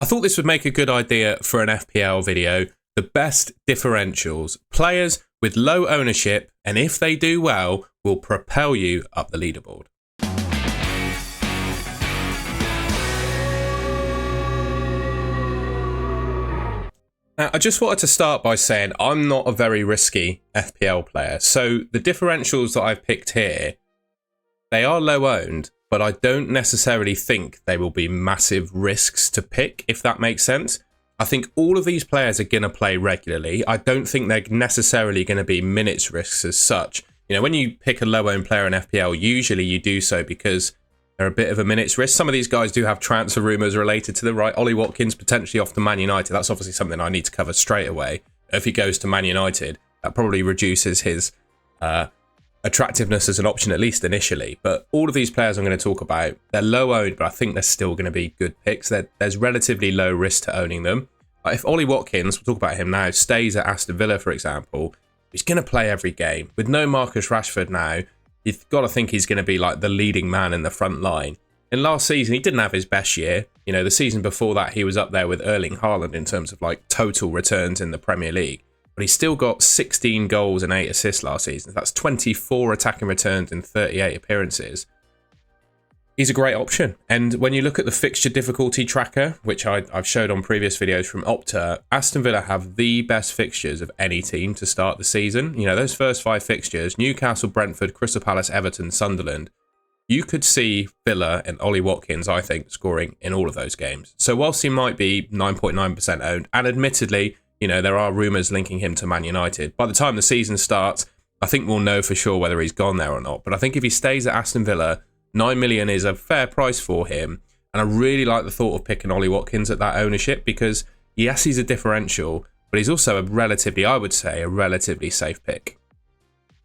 I thought this would make a good idea for an FPL video. The best differentials. Players with low ownership, and if they do well, will propel you up the leaderboard. Now, I just wanted to start by saying I'm not a very risky FPL player. So the differentials that I've picked here, they are low owned, but I don't necessarily think they will be massive risks to pick, if that makes sense. I think all of these players are going to play regularly. I don't think they're necessarily going to be minutes risks as such. You know, when you pick a low-owned player in FPL, usually you do so because they're a bit of a minutes risk. Some of these guys do have transfer rumours related to them, right? Ollie Watkins potentially off to Man United. That's obviously something I need to cover straight away. If he goes to Man United, that probably reduces his attractiveness as an option, at least initially. But all of these players I'm going to talk about, they're low owned, but I think they're still going to be good picks. There's relatively low risk to owning them. If Ollie Watkins, we'll talk about him now, stays at Aston Villa, for example, he's going to play every game. With no Marcus Rashford now, you've got to think he's going to be like the leading man in the front line. In last season, he didn't have his best year. You know, the season before that, he was up there with Erling Haaland in terms of like total returns in the Premier League. But he still got 16 goals and 8 assists last season. That's 24 attacking returns in 38 appearances. He's a great option. And when you look at the fixture difficulty tracker, which I've showed on previous videos from Opta, Aston Villa have the best fixtures of any team to start the season. You know, those first 5 fixtures, Newcastle, Brentford, Crystal Palace, Everton, Sunderland, you could see Villa and Ollie Watkins, I think, scoring in all of those games. So whilst he might be 9.9% owned, and admittedly, you know, there are rumours linking him to Man United. By the time the season starts, I think we'll know for sure whether he's gone there or not. But I think if he stays at Aston Villa, 9 million is a fair price for him. And I really like the thought of picking Ollie Watkins at that ownership because, yes, he's a differential, but he's also a relatively, I would say, a relatively safe pick.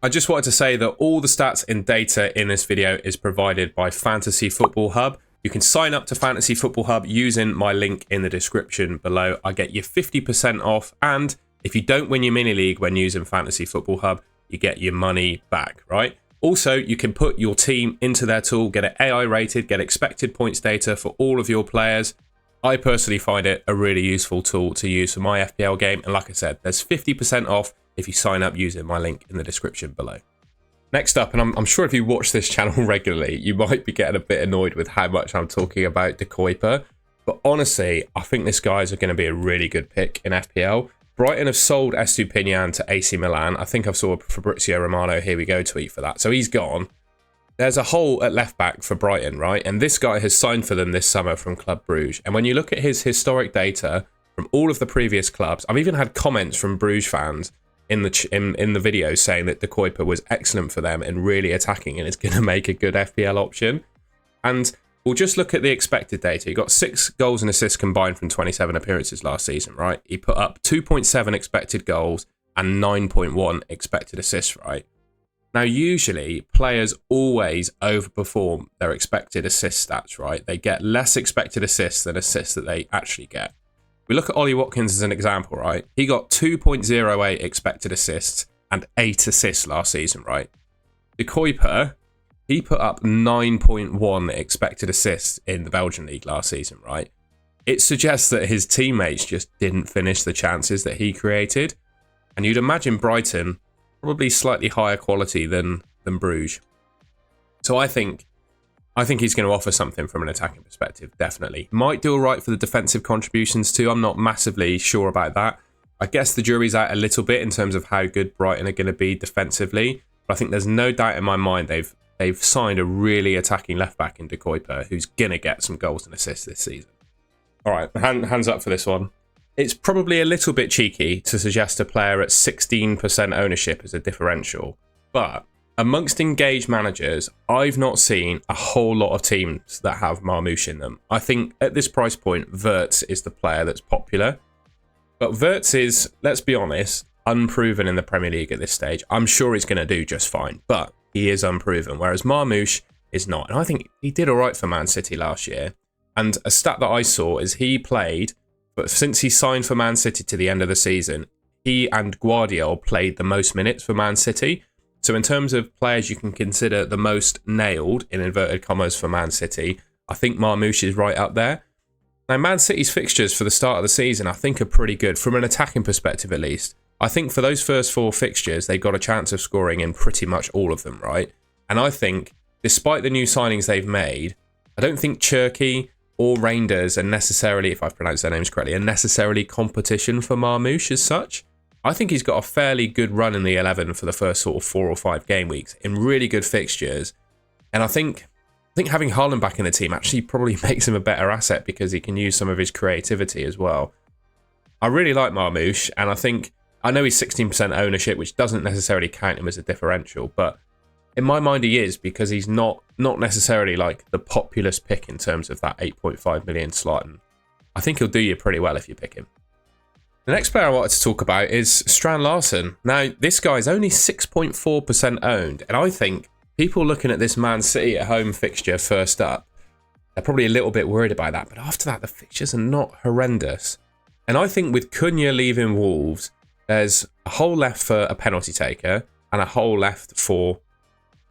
I just wanted to say that all the stats and data in this video is provided by Fantasy Football Hub. You can sign up to Fantasy Football Hub using my link in the description below. I get you 50% off. And if you don't win your mini league when using Fantasy Football Hub, you get your money back, right? Also, you can put your team into their tool, get it AI rated, get expected points data for all of your players. I personally find it a really useful tool to use for my FPL game. And like I said, there's 50% off if you sign up using my link in the description below. Next up, and I'm sure if you watch this channel regularly, you might be getting a bit annoyed with how much I'm talking about De Kuiper. But honestly, I think this guy's going to be a really good pick in FPL. Brighton have sold Estupiñán to AC Milan. I think I saw Fabrizio Romano, here we go, tweet for that. So he's gone. There's a hole at left back for Brighton, right? And this guy has signed for them this summer from Club Bruges. And when you look at his historic data from all of the previous clubs, I've even had comments from Bruges fans in the video saying that De Kuiper was excellent for them and really attacking and is going to make a good FPL option. And we'll just look at the expected data. He got 6 goals and assists combined from 27 appearances last season, right? He put up 2.7 expected goals and 9.1 expected assists, right? Now, usually players always overperform their expected assist stats, right? They get less expected assists than assists that they actually get. We look at Ollie Watkins as an example, right? He got 2.08 expected assists and 8 assists last season, right? De Kuiper, he put up 9.1 expected assists in the Belgian league last season, right? It suggests that his teammates just didn't finish the chances that he created. And you'd imagine Brighton probably slightly higher quality than Bruges. So I think he's going to offer something from an attacking perspective, definitely. Might do all right for the defensive contributions too. I'm not massively sure about that. I guess the jury's out a little bit in terms of how good Brighton are going to be defensively. But I think there's no doubt in my mind they've signed a really attacking left-back in De Kuiper who's going to get some goals and assists this season. All right, hands up for this one. It's probably a little bit cheeky to suggest a player at 16% ownership as a differential. But amongst engaged managers, I've not seen a whole lot of teams that have Marmoush in them. I think at this price point, Wirtz is the player that's popular. But Wirtz is, let's be honest, unproven in the Premier League at this stage. I'm sure he's going to do just fine, but he is unproven, whereas Marmoush is not. And I think he did all right for Man City last year. And a stat that I saw is he played, but since he signed for Man City to the end of the season, he and Guardiola played the most minutes for Man City. So in terms of players you can consider the most nailed, in inverted commas, for Man City, I think Marmoush is right up there. Now, Man City's fixtures for the start of the season, I think, are pretty good from an attacking perspective, at least. I think for those first 4 fixtures, they've got a chance of scoring in pretty much all of them, right? And I think, despite the new signings they've made, I don't think Cherki or Reinders are necessarily, if I've pronounced their names correctly, are necessarily competition for Marmoush as such. I think he's got a fairly good run in the 11 for the first sort of 4 or 5 game weeks in really good fixtures. And I think having Haaland back in the team actually probably makes him a better asset because he can use some of his creativity as well. I really like Marmoush, and I know he's 16% ownership, which doesn't necessarily count him as a differential, but in my mind he is, because he's not necessarily like the populous pick in terms of that 8.5 million slot, and I think he'll do you pretty well if you pick him. The next player I wanted to talk about is Strand Larsen. Now, this guy's only 6.4% owned, and I think people looking at this Man City at home fixture first up, they're probably a little bit worried about that, but after that, the fixtures are not horrendous. And I think with Cunha leaving Wolves, there's a hole left for a penalty taker and a hole left for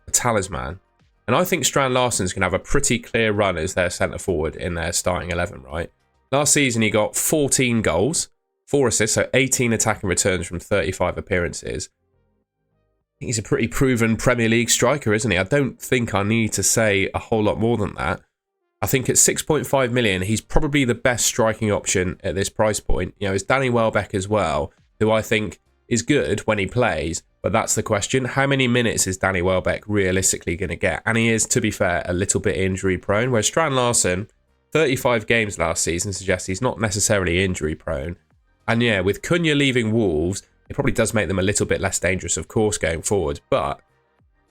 a talisman. And I think Strand Larsen's going to have a pretty clear run as their centre forward in their starting 11, right? Last season, he got 14 goals, 4 assists, so 18 attacking returns from 35 appearances. I think he's a pretty proven Premier League striker, isn't he? I don't think I need to say a whole lot more than that. I think at 6.5 million, he's probably the best striking option at this price point. You know, it's Danny Welbeck as well, who I think is good when he plays, but that's the question. How many minutes is Danny Welbeck realistically going to get? And he is, to be fair, a little bit injury prone, whereas Strand Larsen, 35 games last season suggests he's not necessarily injury prone. And yeah, with Cunha leaving Wolves, it probably does make them a little bit less dangerous, of course, going forward, but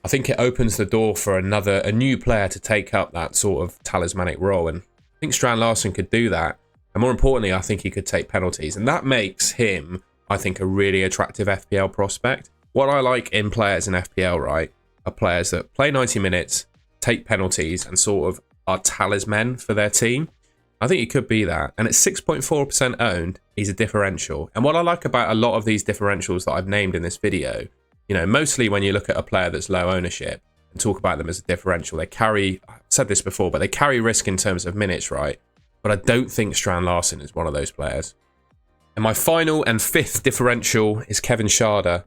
I think it opens the door for a new player to take up that sort of talismanic role, and I think Strand Larsen could do that. And more importantly, I think he could take penalties, and that makes him, I think, a really attractive FPL prospect. What I like in players in FPL, right, are players that play 90 minutes, take penalties, and sort of are talisman for their team. I think he could be that. And at 6.4% owned, he's a differential. And what I like about a lot of these differentials that I've named in this video, you know, mostly when you look at a player that's low ownership and talk about them as a differential, they carry, I've said this before, but they carry risk in terms of minutes, right? But I don't think Strand Larsen is one of those players. And my final and 5th differential is Kevin Schade.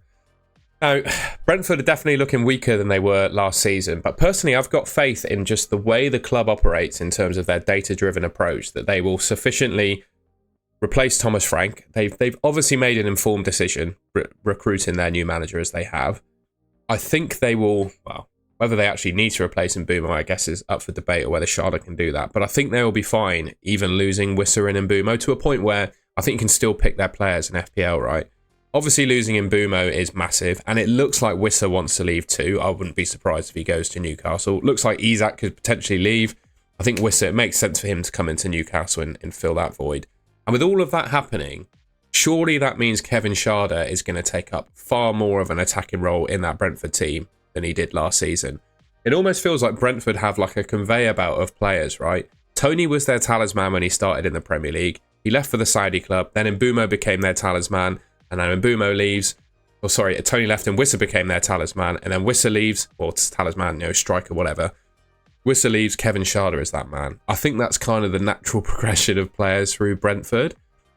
Now, Brentford are definitely looking weaker than they were last season, but personally I've got faith in just the way the club operates in terms of their data-driven approach, that they will sufficiently replace Thomas Frank. They've obviously made an informed decision recruiting their new manager as they have. I think they will, well, whether they actually need to replace Mbeumo, I guess, is up for debate, or whether Schade can do that, but I think they will be fine even losing Wissa and Mbeumo to a point where I think you can still pick their players in FPL, right? Obviously, losing Mbeumo is massive, and it looks like Wissa wants to leave too. I wouldn't be surprised if he goes to Newcastle. Looks like Isak could potentially leave. I think Wissa, it makes sense for him to come into Newcastle and fill that void. And with all of that happening, surely that means Kevin Schade is going to take up far more of an attacking role in that Brentford team than he did last season. It almost feels like Brentford have like a conveyor belt of players, right? Tony was their talisman when he started in the Premier League. He left for the Saudi club. Then Mbeumo became their talisman. And then Mbeumo leaves. Oh, sorry, Tony left and Wissa became their talisman. And then Wissa leaves, or talisman, you know, striker, whatever. Wissa leaves, Kevin Schade is that man. I think that's kind of the natural progression of players through Brentford.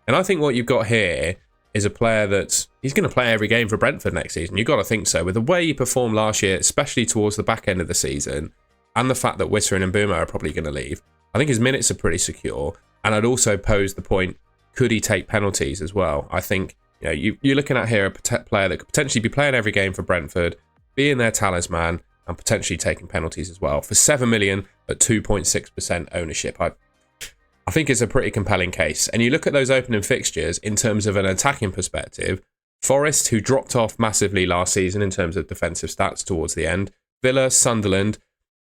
And I think what you've got here is a player that's, he's going to play every game for Brentford next season. You've got to think so. With the way he performed last year, especially towards the back end of the season, and the fact that Wissa and Mbeumo are probably going to leave, I think his minutes are pretty secure. And I'd also pose the point, could he take penalties as well? I think, you know, you're looking at here a player that could potentially be playing every game for Brentford, being their talisman, and potentially taking penalties as well. For 7 million at 2.6% ownership, I think it's a pretty compelling case. And you look at those opening fixtures in terms of an attacking perspective, Forest, who dropped off massively last season in terms of defensive stats towards the end, Villa, Sunderland,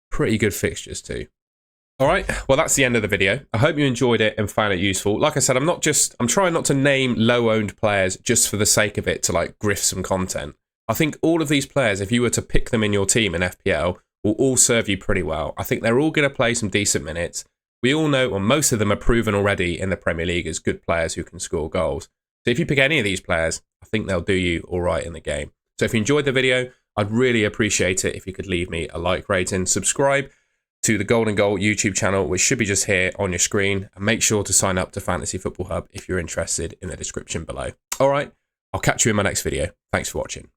pretty good fixtures too. All right, well, that's the end of the video. I hope you enjoyed it and found it useful. Like I said, I'm trying not to name low-owned players just for the sake of it to like grift some content. I think all of these players, if you were to pick them in your team in FPL, will all serve you pretty well. I think they're all going to play some decent minutes. We all know, or most of them are proven already in the Premier League as good players who can score goals. So if you pick any of these players, I think they'll do you all right in the game. So if you enjoyed the video, I'd really appreciate it if you could leave me a like rating, subscribe, to the Golden Goal YouTube channel, which should be just here on your screen. And make sure to sign up to Fantasy Football Hub if you're interested in the description below. All right, I'll catch you in my next video. Thanks for watching.